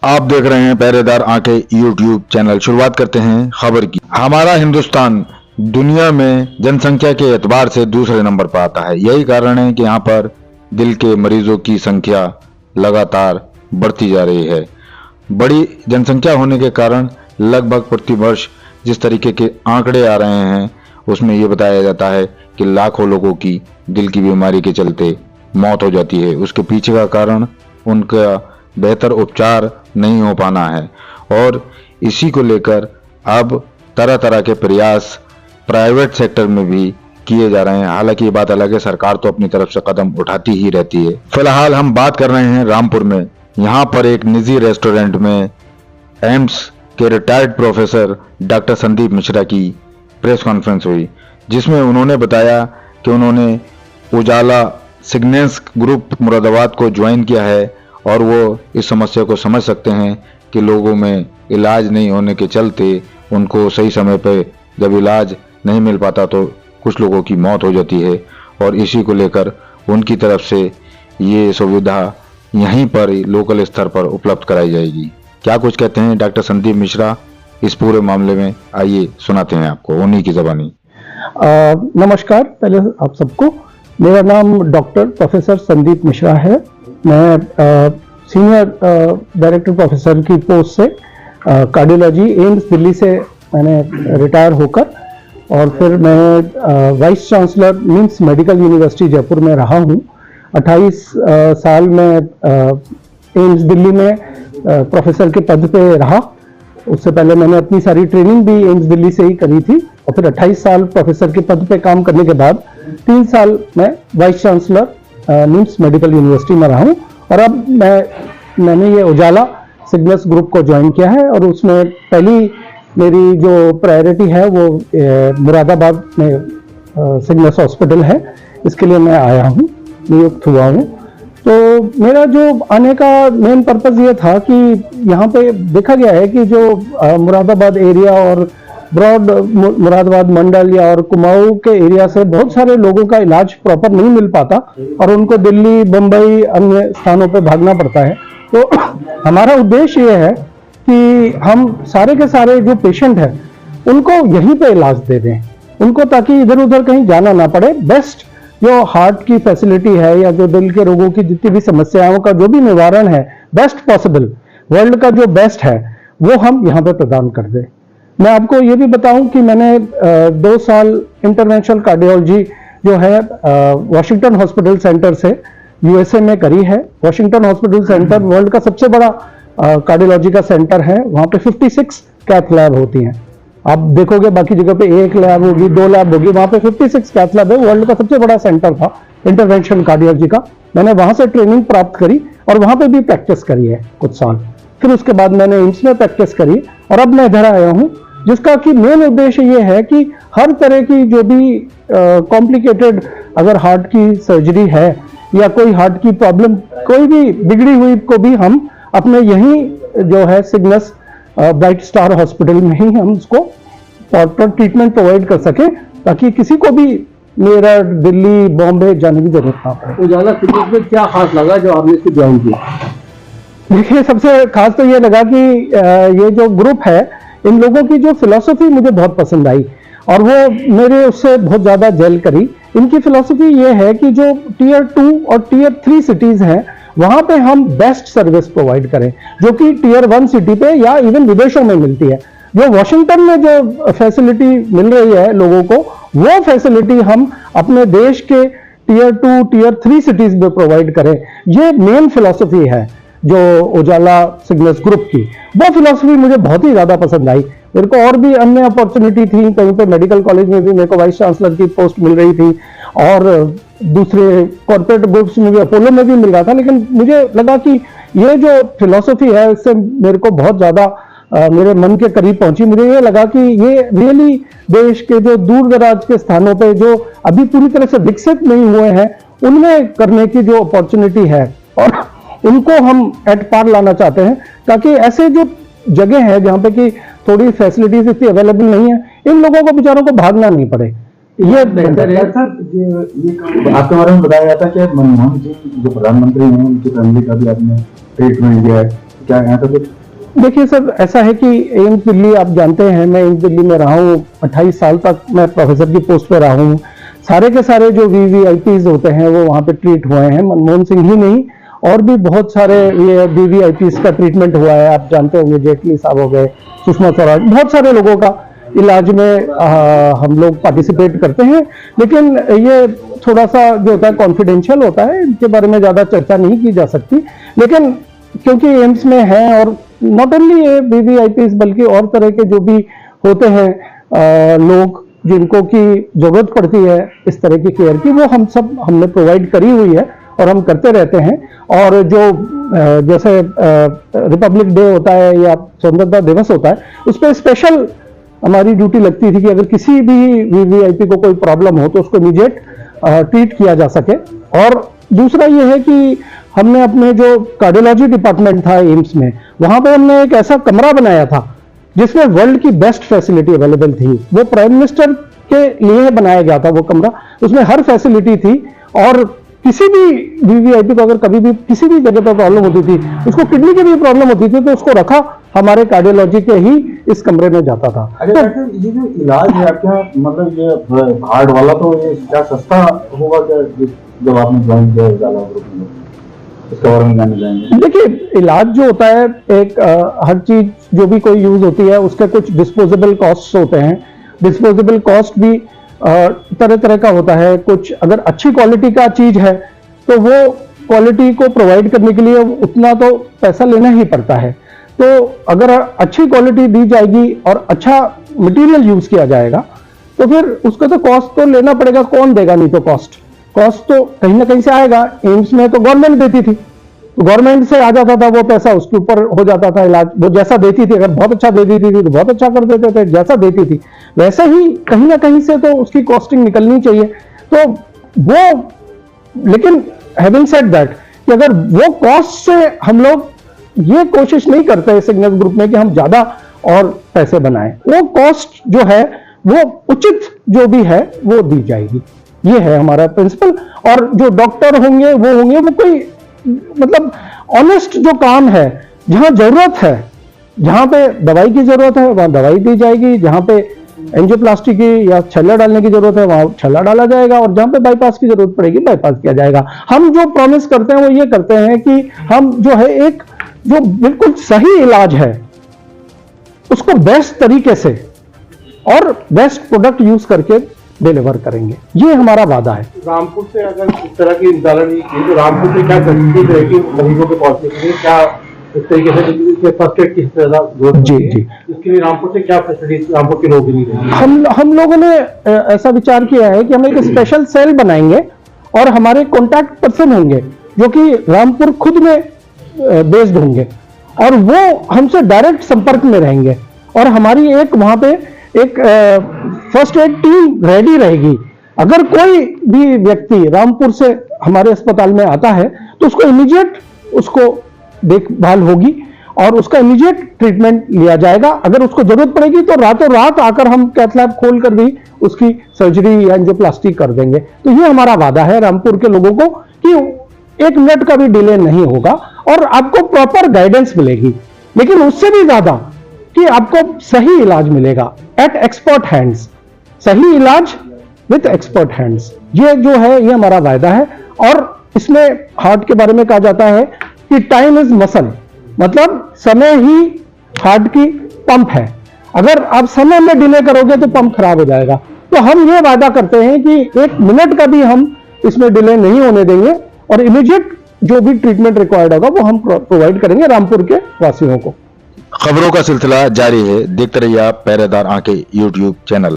आप देख रहे हैं पहरेदार आंखें यूट्यूब चैनल। शुरुआत करते हैं खबर की। हमारा हिंदुस्तान दुनिया में जनसंख्या के एतबार से दूसरे नंबर पर आता है। यही कारण है कि यहाँ पर दिल के मरीजों की संख्या लगातार बढ़ती जा रही है। बड़ी जनसंख्या होने के कारण लगभग प्रति वर्ष जिस तरीके के आंकड़े आ रहे हैं उसमें ये बताया जाता है कि लाखों लोगों की दिल की बीमारी के चलते मौत हो जाती है। उसके पीछे का कारण उनका बेहतर उपचार नहीं हो पाना है और इसी को लेकर अब तरह तरह के प्रयास प्राइवेट सेक्टर में भी किए जा रहे हैं। हालांकि ये बात अलग है, सरकार तो अपनी तरफ से कदम उठाती ही रहती है। फिलहाल हम बात कर रहे हैं रामपुर में। यहाँ पर एक निजी रेस्टोरेंट में एम्स के retired professor doctor Sandeep Mishra की प्रेस कॉन्फ्रेंस हुई, जिसमें उन्होंने बताया कि उन्होंने उजाला सिग्नेंस ग्रुप मुरादाबाद को ज्वाइन किया है और वो इस समस्या को समझ सकते हैं कि लोगों में इलाज नहीं होने के चलते उनको सही समय पर जब इलाज नहीं मिल पाता तो कुछ लोगों की मौत हो जाती है और इसी को लेकर उनकी तरफ से ये सुविधा यहीं पर लोकल स्तर पर उपलब्ध कराई जाएगी। क्या कुछ कहते हैं डॉक्टर संदीप मिश्रा इस पूरे मामले में, आइए सुनाते हैं आपको उन्हीं की ज़बानी। नमस्कार, पहले आप सबको मेरा नाम डॉक्टर प्रोफेसर संदीप मिश्रा है। मैं सीनियर डायरेक्टर प्रोफेसर की पोस्ट से कार्डियोलॉजी एम्स दिल्ली से मैंने रिटायर होकर और फिर मैं vice chancellor memes medical university Jaipur में रहा हूँ। 28 साल में एम्स दिल्ली में प्रोफेसर के पद पे रहा। उससे पहले मैंने अपनी सारी ट्रेनिंग भी एम्स दिल्ली से ही करी थी और फिर 28 साल प्रोफेसर के पद पे काम करने के बाद 3 साल मैं vice chancellor memes medical university में रहा हूँ और अब मैंने ये उजाला सिग्नेस ग्रुप को ज्वाइन किया है और उसमें पहली मेरी जो प्रायोरिटी है वो मुरादाबाद में सिग्नेस हॉस्पिटल है, इसके लिए मैं आया हूँ, नियुक्त हुआ हूँ। तो मेरा जो आने का मेन पर्पस ये था कि यहाँ पे देखा गया है कि जो मुरादाबाद एरिया और ब्रॉड मुरादाबाद मंडल या और कुमाऊं के एरिया से बहुत सारे लोगों का इलाज प्रॉपर नहीं मिल पाता और उनको दिल्ली, बम्बई, अन्य स्थानों पे भागना पड़ता है। तो हमारा उद्देश्य ये है कि हम सारे के सारे जो पेशेंट हैं उनको यहीं पे इलाज दे दें, उनको ताकि इधर उधर कहीं जाना ना पड़े। बेस्ट जो हार्ट की फैसिलिटी है या जो दिल के रोगों की जितनी भी समस्याओं का जो भी निवारण है बेस्ट पॉसिबल, वर्ल्ड का जो बेस्ट है वो हम यहाँ पे प्रदान कर दें। मैं आपको ये भी बताऊं कि मैंने 2 साल इंटरवेंशनल कार्डियोलॉजी जो है वॉशिंगटन हॉस्पिटल सेंटर से यूएसए में करी है। वॉशिंगटन हॉस्पिटल सेंटर वर्ल्ड का सबसे बड़ा कार्डियोलॉजी का सेंटर है। वहाँ पे 56 कैथ लैब होती हैं। आप देखोगे बाकी जगह पे 1 लैब होगी, 2 लैब होगी, वहाँ पे 56 कैथ लैब है। वर्ल्ड का सबसे बड़ा सेंटर था इंटरवेंशनल कार्डियोलॉजी का। मैंने वहाँ से ट्रेनिंग प्राप्त करी और वहाँ पे भी प्रैक्टिस करी है कुछ साल। फिर उसके बाद मैंने एम्स में प्रैक्टिस करी और अब मैं इधर आया हूँ, जिसका कि मेन उद्देश्य ये है कि हर तरह की जो भी कॉम्प्लिकेटेड अगर हार्ट की सर्जरी है या कोई हार्ट की प्रॉब्लम कोई भी बिगड़ी हुई को भी हम अपने यहीं जो है सिग्नेस ब्राइट स्टार हॉस्पिटल में ही हम उसको प्रॉपर ट्रीटमेंट प्रोवाइड कर सके ताकि किसी को भी मेरठ, दिल्ली, बॉम्बे जाने की जरूरत ना पड़े। उजाला सिग्नेस में क्या खास लगा जो आपने इसको ज्वाइन किया? देखिए, सबसे खास तो ये लगा कि ये जो ग्रुप है इन लोगों की जो फिलॉसफी मुझे बहुत पसंद आई और वो मेरे उससे बहुत ज्यादा जेल करी। इनकी फिलॉसफी ये है कि जो टियर 2 और टियर 3 सिटीज हैं वहां पे हम बेस्ट सर्विस प्रोवाइड करें जो कि टियर 1 सिटी पे या इवन विदेशों में मिलती है। जो वॉशिंगटन में जो फैसिलिटी मिल रही है लोगों को वो फैसिलिटी हम अपने देश के टियर 2, टियर 3 सिटीज में प्रोवाइड करें। ये मेन फिलॉसफी है जो उजाला सिग्नेस ग्रुप की। वो फिलॉसफी मुझे बहुत ही ज्यादा पसंद आई। मेरे को और भी अन्य अपॉर्चुनिटी थी, कहीं पे मेडिकल कॉलेज में भी मेरे को वाइस चांसलर की पोस्ट मिल रही थी और दूसरे कॉर्पोरेट ग्रुप्स में भी, अपोलो में भी मिल रहा था, लेकिन मुझे लगा कि ये जो फिलॉसफी है इससे मेरे को बहुत ज्यादा मेरे मन के करीब पहुंची। मुझे ये लगा कि ये रियली देश के जो दूर दराज के स्थानों पे जो अभी पूरी तरह से विकसित नहीं हुए हैं उनमें करने की जो अपॉर्चुनिटी है और उनको हम एट पार लाना चाहते हैं ताकि ऐसे जो जगह है जहाँ पे कि थोड़ी फैसिलिटीज इतनी अवेलेबल नहीं है, इन लोगों को बेचारों को भागना नहीं पड़े। ये बेहतर है सर। आपके बारे में बताया जाता है कि मनमोहन जी जो प्रधानमंत्री हैं उनकी फैमिली का भी आपने ट्रीटमेंट दिया है, क्या यहाँ का कुछ? देखिए सर, ऐसा है कि एम्स दिल्ली आप जानते हैं, मैं एम्स दिल्ली में रहा हूँ 28 साल तक, मैं प्रोफेसर की पोस्ट पे रहा हूँ। सारे के सारे जो वीवीआईपीज होते हैं वो वहाँ पे ट्रीट हुए हैं। मनमोहन सिंह ही नहीं, और भी बहुत सारे ये वीवीआईपीज का ट्रीटमेंट हुआ है। आप जानते होंगे, जेटली साहब हो गए, सुषमा स्वराज, बहुत सारे लोगों का इलाज में हम लोग पार्टिसिपेट करते हैं। लेकिन ये थोड़ा सा जो होता है कॉन्फिडेंशियल होता है, इनके बारे में ज़्यादा चर्चा नहीं की जा सकती। लेकिन क्योंकि एम्स में है, और नॉट ओनली ये वीवीआईपीज बल्कि और तरह के जो भी होते हैं लोग जिनको की जरूरत पड़ती है इस तरह की केयर की, वो हमने प्रोवाइड करी हुई है और हम करते रहते हैं। और जो जैसे रिपब्लिक डे होता है या स्वतंत्रता दिवस होता है, उस पर स्पेशल हमारी ड्यूटी लगती थी कि अगर किसी भी वीवीआईपी को कोई प्रॉब्लम हो तो उसको इमीडिएट ट्रीट किया जा सके। और दूसरा ये है कि हमने अपने जो कार्डियोलॉजी डिपार्टमेंट था एम्स में, वहां पे हमने एक ऐसा कमरा बनाया था जिसमें वर्ल्ड की बेस्ट फैसिलिटी अवेलेबल थी। वो प्राइम मिनिस्टर के लिए बनाया गया था वो कमरा, उसमें हर फैसिलिटी थी। और किसी भी वीवीआईपी को अगर कभी भी किसी भी जगह पर प्रॉब्लम होती थी, उसको किडनी की भी प्रॉब्लम होती थी, तो उसको रखा हमारे कार्डियोलॉजी के ही इस कमरे में जाता था। अरे डॉक्टर, ये जो इलाज है आपके यहाँ, मतलब ये हार्ड वाला, तो ये क्या सस्ता होगा क्या जब आपने ज्वाइन किया डाला ग्रुप में? इसके बारे में जानना चाहेंगे। देखिए, इलाज जो होता है, एक हर चीज जो भी कोई यूज होती है उसके कुछ डिस्पोजेबल कॉस्ट होते हैं। डिस्पोजेबल कॉस्ट भी तरह तरह का होता है। कुछ अगर अच्छी क्वालिटी का चीज है तो वो क्वालिटी को प्रोवाइड करने के लिए उतना तो पैसा लेना ही पड़ता है। तो अगर अच्छी क्वालिटी दी जाएगी और अच्छा मटेरियल यूज किया जाएगा तो फिर उसका तो कॉस्ट तो लेना पड़ेगा, कौन देगा नहीं तो कॉस्ट तो कहीं ना कहीं से आएगा। एम्स में तो गवर्नमेंट देती थी, गवर्नमेंट से आ जाता था वो पैसा, उसके ऊपर हो जाता था इलाज। वो जैसा देती थी, अगर बहुत अच्छा दे देती थी तो बहुत अच्छा कर देते थे, जैसा देती थी वैसे ही कहीं ना कहीं से तो उसकी कॉस्टिंग निकलनी चाहिए। तो वो, लेकिन हैविंग सेड दैट, कि अगर वो कॉस्ट से हम लोग ये कोशिश नहीं करते सिग्नस ग्रुप में कि हम ज्यादा और पैसे बनाएं, वो कॉस्ट जो है वो उचित जो भी है वो दी जाएगी। ये है हमारा प्रिंसिपल। और जो डॉक्टर होंगे वो कोई मतलब ऑनेस्ट जो काम है, जहां जरूरत है, जहां पे दवाई की जरूरत है वहां दवाई दी जाएगी, जहां पे एंजियोप्लास्टी की या छल्ला डालने की जरूरत है वहां छल्ला डाला जाएगा, और जहां पे बाईपास की जरूरत पड़ेगी बाईपास किया जाएगा। हम जो प्रॉमिस करते हैं वो ये करते हैं कि हम जो है एक जो बिल्कुल सही इलाज है उसको बेस्ट तरीके से और बेस्ट प्रोडक्ट यूज करके डिलीवर करेंगे। ये हमारा वादा है। रामपुर से अगर इस तरह की इंतजाम नहीं की तो रामपुर से क्या फैसिलिटी रहेगी मरीजों के पहुंचने के लिए? क्या इस तरीके से फर्स्ट एड की जरूरत जी है? जी, इसके लिए रामपुर से क्या फैसिलिटी रामपुर के लोग नहीं रहेंगे? हम लोगों ने ऐसा विचार किया है कि हम एक स्पेशल सेल बनाएंगे और हमारे कॉन्टैक्ट पर्सन होंगे जो कि रामपुर खुद में बेस्ड होंगे, और वो हमसे डायरेक्ट संपर्क में रहेंगे। और हमारी एक वहां पे एक फर्स्ट एड टीम रेडी रहेगी। अगर कोई भी व्यक्ति रामपुर से हमारे अस्पताल में आता है तो उसको इमीडिएट उसको देखभाल होगी और उसका इमीडिएट ट्रीटमेंट लिया जाएगा। अगर उसको जरूरत पड़ेगी तो रातों रात आकर हम कैथ लैब खोल कर भी उसकी सर्जरी या एंजियोप्लास्टी कर देंगे। तो ये हमारा वादा है रामपुर के लोगों को कि 1 मिनट का भी डिले नहीं होगा और आपको प्रॉपर गाइडेंस मिलेगी, लेकिन उससे भी ज्यादा कि आपको सही इलाज मिलेगा एट एक्सपर्ट हैंड्स। सही इलाज विथ एक्सपर्ट हैंड्स, ये जो है ये हमारा वायदा है। और इसमें हार्ट के बारे में कहा जाता है कि टाइम इज मसल, मतलब समय ही हार्ट की पंप है। अगर आप समय में डिले करोगे तो पंप खराब हो जाएगा। तो हम ये वादा करते हैं कि 1 मिनट का भी हम इसमें डिले नहीं होने देंगे और इमीडिएट जो भी ट्रीटमेंट रिक्वायर्ड होगा वो हम प्रोवाइड करेंगे रामपुर के वासियों को। खबरों का सिलसिला जारी है, देखते रहिए आप पहरेदार आंखें यूट्यूब चैनल।